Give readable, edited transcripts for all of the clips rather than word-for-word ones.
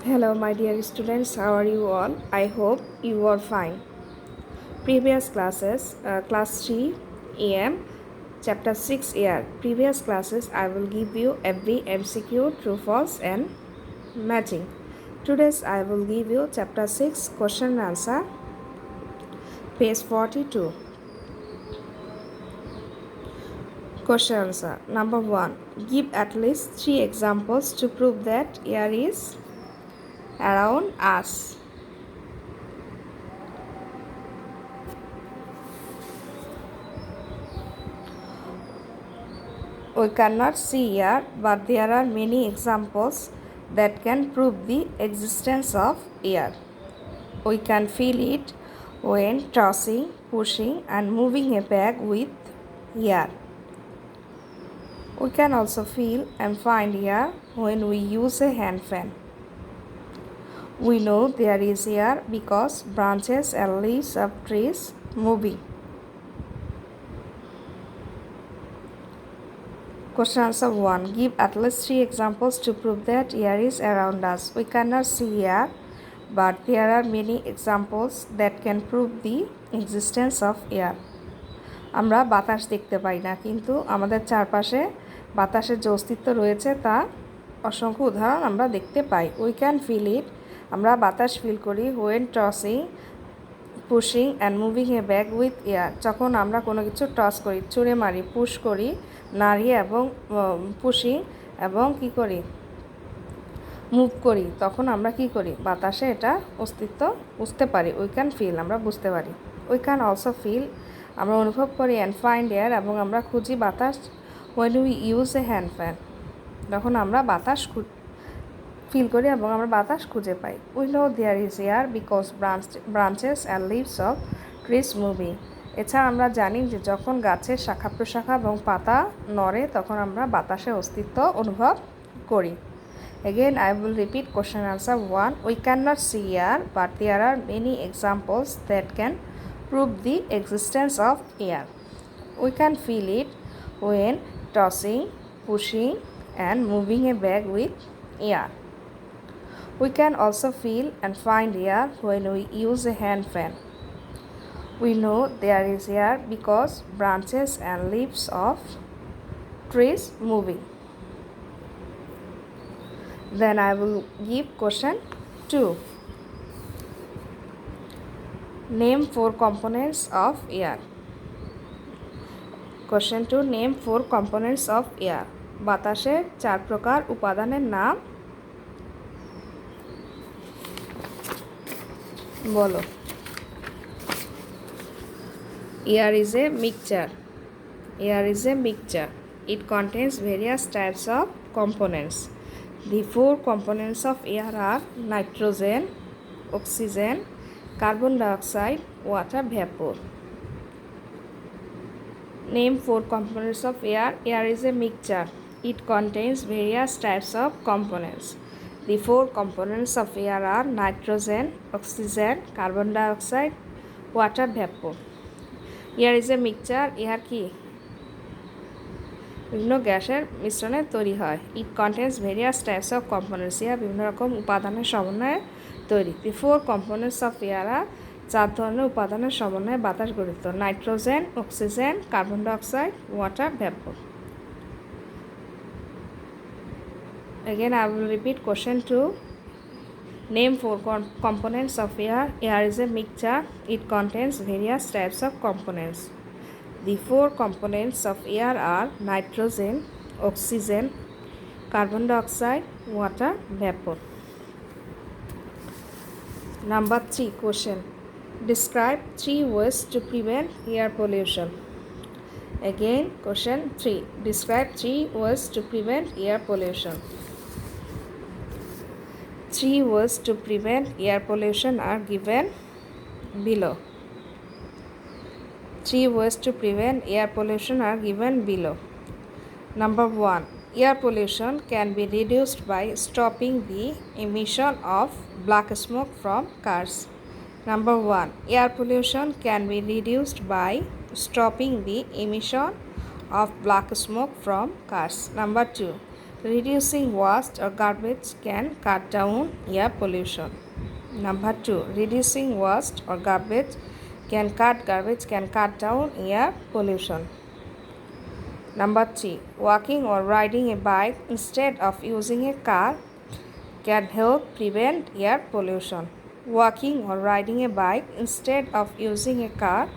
Hello, my dear students. How are you all? I hope you are fine. Previous classes, class 3 AM, chapter 6 year. Previous classes, I will give you every MCQ, true, false, and matching. Today's, I will give you chapter 6 question and answer, page 42. Question answer. Number 1. Give at least 3 examples to prove that air is around us. We cannot see air, but there are many examples that can prove the existence of air. We can feel it when tossing, pushing, and moving a bag with air. We can also feel and find air when we use a hand fan. We know there is air because branches and leaves of trees moving. Question answer 1. Give at least 3 examples to prove that air is around us. We cannot see air, but there are many examples that can prove the existence of air. আমরা বাতাস দেখতে পাই না, কিন্তু আমাদের চারপাশে বাতাসের যে অস্তিত্ব রয়েছে তা অসংখ্য উদাহরণ আমরা দেখতে পাই। উই ক্যান ফিল ইট, আমরা বাতাস ফিল করি when tossing, pushing and moving A bag with air, যখন আমরা কোনো কিছু টস করি, ছুঁড়ে মারি, পুশ করি, নাড়িয়ে এবং পুশিং এবং কী করি, মুভ করি, তখন আমরা কী করি, বাতাসে এটা অস্তিত্ব বুঝতে পারি। উই ক্যান ফিল, আমরা বুঝতে পারি। উই ক্যান অলসো ফিল, আমরা অনুভব করি, অ্যান্ড ফাইন্ড এয়ার, এবং আমরা খুঁজি বাতাস when we use a hand fan, যখন আমরা বাতাস ফিল করি এবং আমরা বাতাস খুঁজে পাই। We know there is air because branches and leaves of trees moving. এছাড়া আমরা জানি যে যখন গাছের শাখা প্রশাখা এবং পাতা নড়ে তখন আমরা বাতাসের অস্তিত্ব অনুভব করি। Again, I will repeat question answer 1. We cannot see air, but there are many examples that can prove the existence of air. We can feel it when tossing, pushing, and moving a bag with air. We can also feel and find air when we use a hand fan. We know there is air because branches and leaves of trees moving. Then I will give question 2. Name 4 components of air. Question 2. Name 4 components of air. বাতাসের 4 প্রকার উপাদানের নাম বলো। Air is a mixture. Air is a mixture. It contains various types of components. The 4 components of air are nitrogen, oxygen, carbon dioxide, water vapor. Name 4 components of air. Air is a mixture. It contains various types of components. The 4 components of air are nitrogen, oxygen, carbon dioxide, water vapor. Air is a mixture. Air কি বিভিন্ন গ্যাসের মিশ্রণে তৈরি হয়। It contains various types of components, air বিভিন্ন রকম উপাদানের সমন্বয়ে তৈরি। দি 4 কম্পোনেন্টস অফ এয়ার আর 4 ধরনের উপাদানের সমন্বয়ে বাতাস গঠিত। Nitrogen, oxygen, carbon dioxide, water vapour. Again, I will repeat question 2. Name 4 components of air. Air is a mixture. It contains various types of components. The 4 components of air are nitrogen, oxygen, carbon dioxide, water vapor. Number 3 question. Describe 3 ways to prevent air pollution. Again, question 3. Describe 3 ways to prevent air pollution. 3 ways to prevent air pollution are given below. 3 ways to prevent air pollution are given below. Number 1. Air pollution can be reduced by stopping the emission of black smoke from cars. Number 1. Air pollution can be reduced by stopping the emission of black smoke from cars. Number 2. reducing waste or garbage can cut down air pollution. Number 2, reducing waste or garbage can cut down air pollution. Number 3, walking or riding a bike instead of using a car can help prevent air pollution. Walking or riding a bike instead of using a car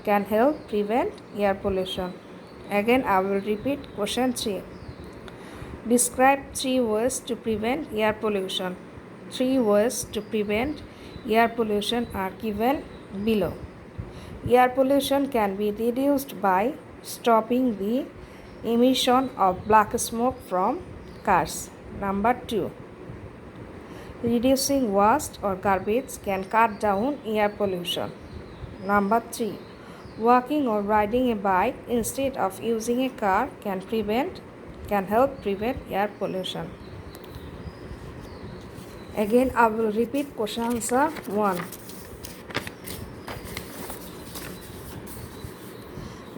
can help prevent air pollution. Again, I will repeat question 3. Describe 3 ways to prevent air pollution. 3 ways to prevent air pollution are given below. Air pollution can be reduced by stopping the emission of black smoke from cars. Number 2, reducing waste or garbage can cut down air pollution. Number 3, walking or riding a bike instead of using a car can help prevent air pollution. Again, I will repeat question answer 1.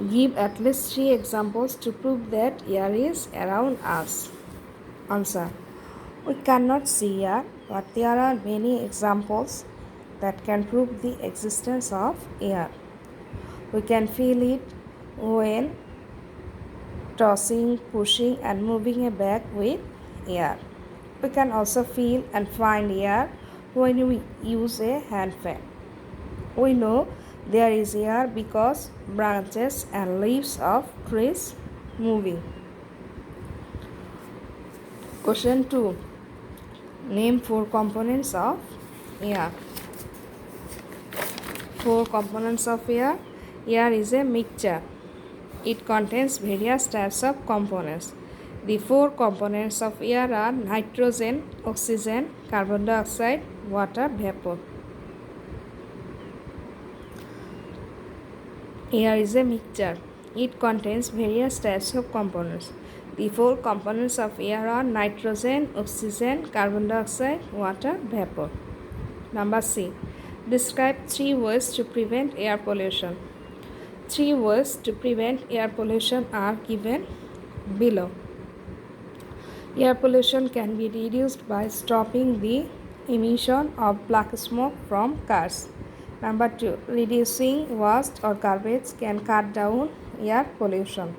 Give at least 3 examples to prove that air is around us. Answer. We cannot see air, but there are many examples that can prove the existence of air. We can feel it when tossing, pushing and moving a bag with air. We can also feel and find air when we use a hand fan. We know there is air because branches and leaves of trees moving. Question 2. Name 4 components of air. 4 components of air. Air is a mixture. It contains various types of components. The 4 components of air are nitrogen, oxygen, carbon dioxide, water vapor. Air is a mixture. It contains various types of components. The 4 components of air are nitrogen, oxygen, carbon dioxide, water vapor. Number C. Describe 3 ways to prevent air pollution. 3 ways to prevent air pollution are given below. Air pollution can be reduced by stopping the emission of black smoke from cars. Number 2. Reducing waste or garbage can cut down air pollution.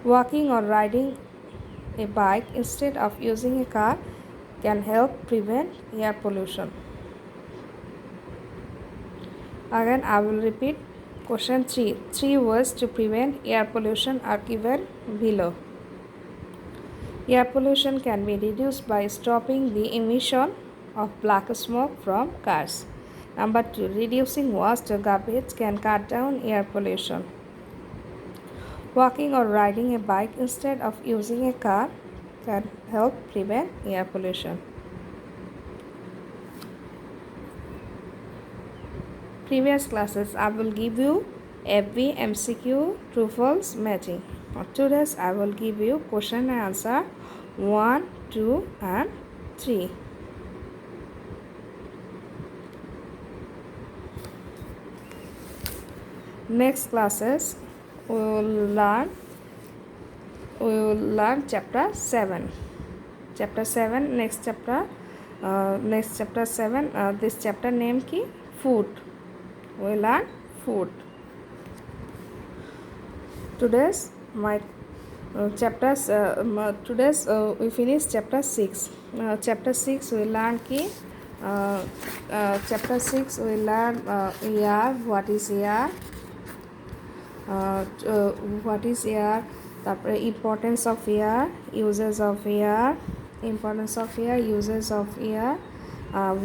Walking or riding a bike instead of using a car can help prevent air pollution. Again, I will repeat question 3. 3 ways to prevent air pollution are given below. Air pollution can be reduced by stopping the emission of black smoke from cars. Number 2. Reducing waste or garbage can cut down air pollution. Walking or riding a bike instead of using a car can help prevent air pollution. Previous classes, I will give you FB, MCQ, true false matching. Today's I will give you question and answer 1, 2 and 3. Next classes we will learn chapter 7. Chapter 7 next chapter 7 this chapter name ki food. We will learn food. Today's my chapters today's we finish chapter 6. Chapter 6 we learn ki chapter 6 we learn air, what is air, তারপরে importance of air, uses of air,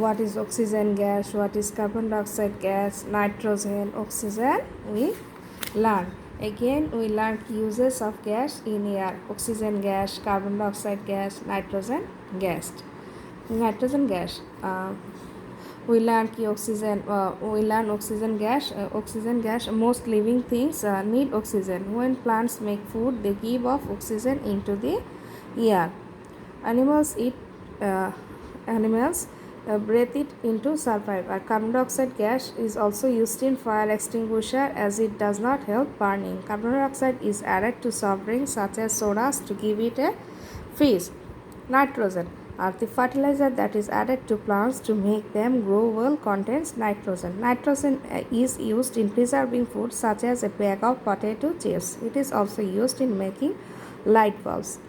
what is oxygen gas, what is carbon dioxide gas, nitrogen, oxygen we learn. Again we learn uses of gas in air, oxygen gas, carbon dioxide gas, nitrogen gas. We learn oxygen gas. Most living things need oxygen. When plants make food, they give off oxygen into the air. Animals breathe it in to survive. Carbon dioxide gas is also used in fire extinguisher as it does not help burning. Carbon dioxide is added to soft drinks such as sodas to give it a fizz. Nitrogen are the fertilizer that is added to plants to make them grow well contains nitrogen. Nitrogen is used in preserving food such as a bag of potato chips. It is also used in making light bulbs.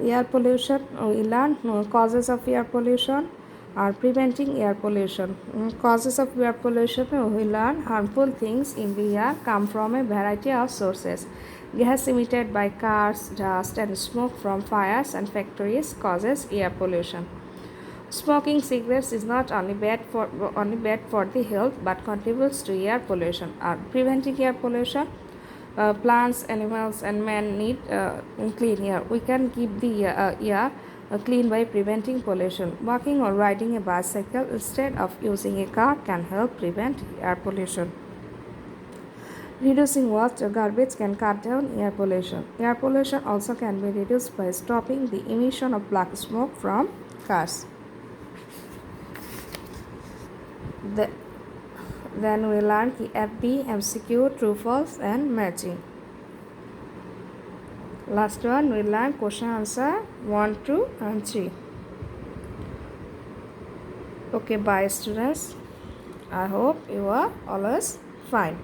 Air pollution, we learn causes of air pollution are preventing air pollution. Causes of air pollution, we learn harmful things in the air come from a variety of sources. Gas emitted by cars, dust and smoke from fires and factories causes air pollution. Smoking cigarettes is not only bad for the health but contributes to air pollution. Preventing air pollution, plants, animals, and man need clean air. We can keep the air clean by preventing pollution. Walking or riding a bicycle instead of using a car can help prevent air pollution. Reducing waste or garbage can cut down air pollution. Air pollution also can be reduced by stopping the emission of black smoke from cars. Then we learn FB, MCQ, true, false, and matching. Last one we learn question answer 1, 2, and 3. Okay, bye students. I hope you are always fine.